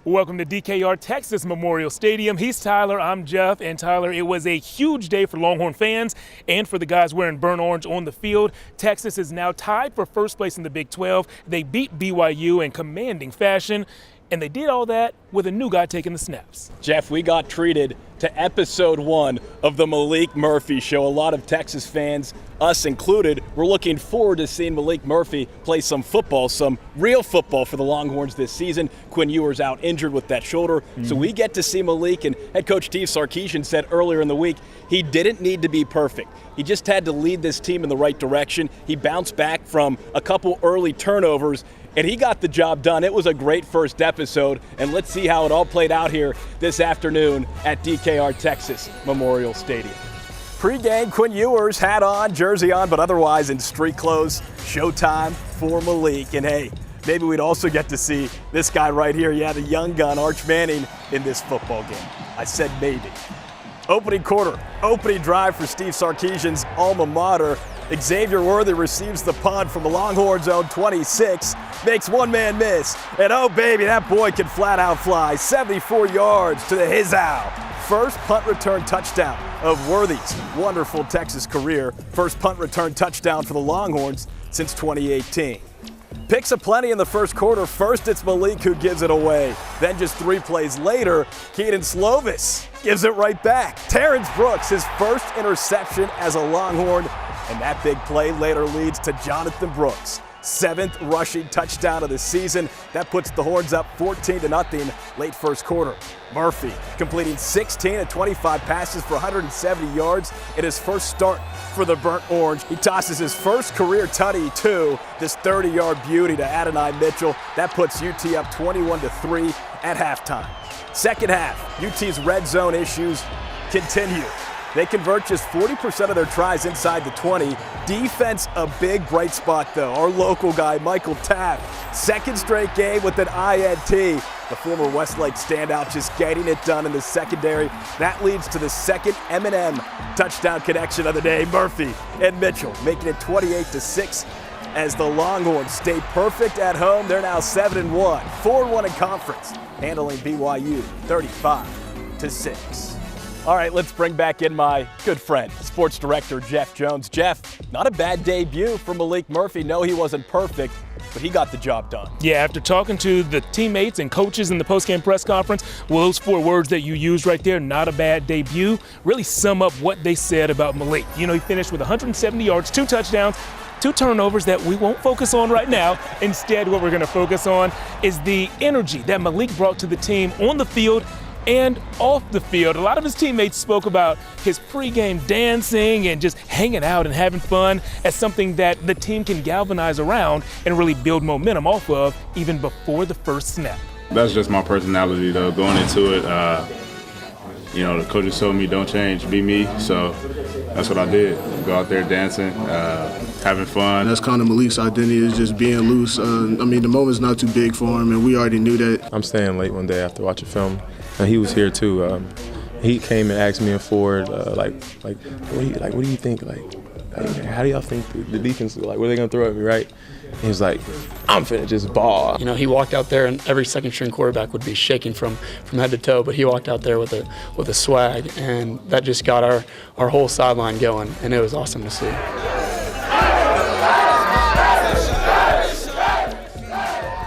Welcome to DKR Texas Memorial Stadium. He's Tyler, I'm Jeff, and Tyler, it was a huge day for Longhorn fans and for the guys wearing burnt orange on the field. Texas is now tied for first place in the Big 12. They beat BYU in commanding fashion, and they did all that with a new guy taking the snaps. Jeff, we got treated to episode 1 of the Maalik Murphy Show. A lot of Texas fans, us included, were looking forward to seeing Maalik Murphy play some football, some real football for the Longhorns this season. Quinn Ewers out injured with that shoulder. So we get to see Maalik, and head coach Steve Sarkisian said earlier in the week he didn't need to be perfect. He just had to lead this team in the right direction. He bounced back from a couple early turnovers, and he got the job done. It was a great first episode, and let's see how it all played out here this afternoon at DKR Texas Memorial Stadium. Pre-game, Quinn Ewers hat on, jersey on, but otherwise in street clothes. Showtime for Maalik, and hey, maybe we'd also get to see this guy right here, the young gun, Arch Manning, in this football game. I said maybe. Opening quarter, opening drive for Steve Sarkisian's alma mater. Xavier Worthy receives the punt from the Longhorns' own 26, makes one man miss, and oh baby, that boy can flat out fly 74 yards to the hizzow. First punt return touchdown of Worthy's wonderful Texas career. First punt return touchdown for the Longhorns since 2018. Picks aplenty in the first quarter. First, it's Maalik who gives it away. Then just 3 plays later, Keaton Slovis gives it right back. Terrence Brooks, his first interception as a Longhorn, and that big play later leads to Jonathan Brooks' 7th rushing touchdown of the season. That puts the Horns up 14-0 late first quarter. Murphy completing 16 of 25 passes for 170 yards in his first start for the Burnt Orange. He tosses his first career tutty to this 30-yard beauty to Adonai Mitchell. That puts UT up 21-3 at halftime. Second half, UT's red zone issues continue. They convert just 40% of their tries inside the 20. Defense, a big bright spot though. Our local guy, Michael Tapp, second straight game with an INT. The former Westlake standout just getting it done in the secondary. That leads to the second M&M touchdown connection of the day. Murphy and Mitchell making it 28-6 as the Longhorns stay perfect at home. They're now 7-1, 4-1 in conference, handling BYU 35-6. All right, let's bring back in my good friend, sports director Jeff Jones. Jeff, not a bad debut for Maalik Murphy. No, he wasn't perfect, but he got the job done. Yeah, after talking to the teammates and coaches in the postgame press conference, well, those 4 words that you used right there, not a bad debut, really sum up what they said about Maalik. You know, he finished with 170 yards, 2 touchdowns, 2 turnovers that we won't focus on right now. Instead, what we're going to focus on is the energy that Maalik brought to the team on the field and off the field. A lot of his teammates spoke about his pregame dancing and just hanging out and having fun as something that the team can galvanize around and really build momentum off of even before the first snap. That's just my personality though, going into it. The coaches told me don't change, be me, so that's what I did. Go out there dancing, having fun. That's kind of Maalik's identity, is just being loose. The moment's not too big for him, and we already knew that. I'm staying late one day after watching film, and he was here too. He came and asked me and Ford, what do you think? How do y'all think the defense, what are they gonna throw at me, right? And he was like, I'm finna just ball. He walked out there, and every second-string quarterback would be shaking from head to toe, but he walked out there with a swag, and that just got our whole sideline going, and it was awesome to see.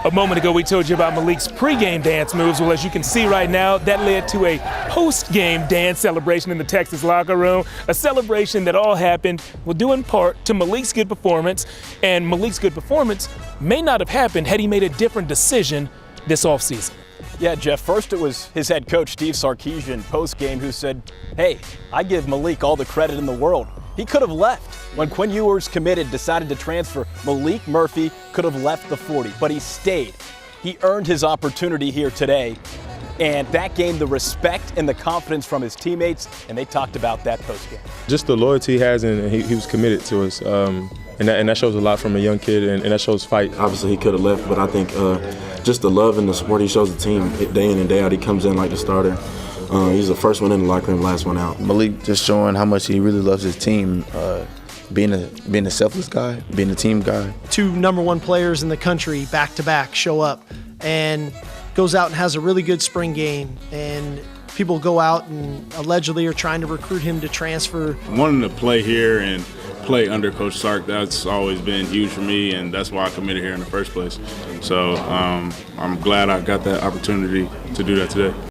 A moment ago, we told you about Maalik's pregame dance moves. Well, as you can see right now, that led to a post-game dance celebration in the Texas locker room, a celebration that all happened, due in part to Maalik's good performance, and Maalik's good performance may not have happened had he made a different decision this offseason. Yeah, Jeff, first it was his head coach, Steve Sarkisian, post-game, who said, hey, I give Maalik all the credit in the world. He could have left. When Quinn Ewers committed, decided to transfer, Maalik Murphy could have left the 40, but he stayed. He earned his opportunity here today, and that gained the respect and the confidence from his teammates, and they talked about that postgame. Just the loyalty he has, and he was committed to us, and that shows a lot from a young kid, and that shows fight. Obviously, he could have left, but I think just the love and the support he shows the team day in and day out. He comes in like the starter. He's the first one in the locker room, last one out. Maalik just showing how much he really loves his team, being a selfless guy, being a team guy. 2 number 1 players in the country back-to-back show up, and goes out and has a really good spring game, and people go out and allegedly are trying to recruit him to transfer. Wanting to play here and play under Coach Sark, that's always been huge for me, and that's why I committed here in the first place. So I'm glad I got that opportunity to do that today.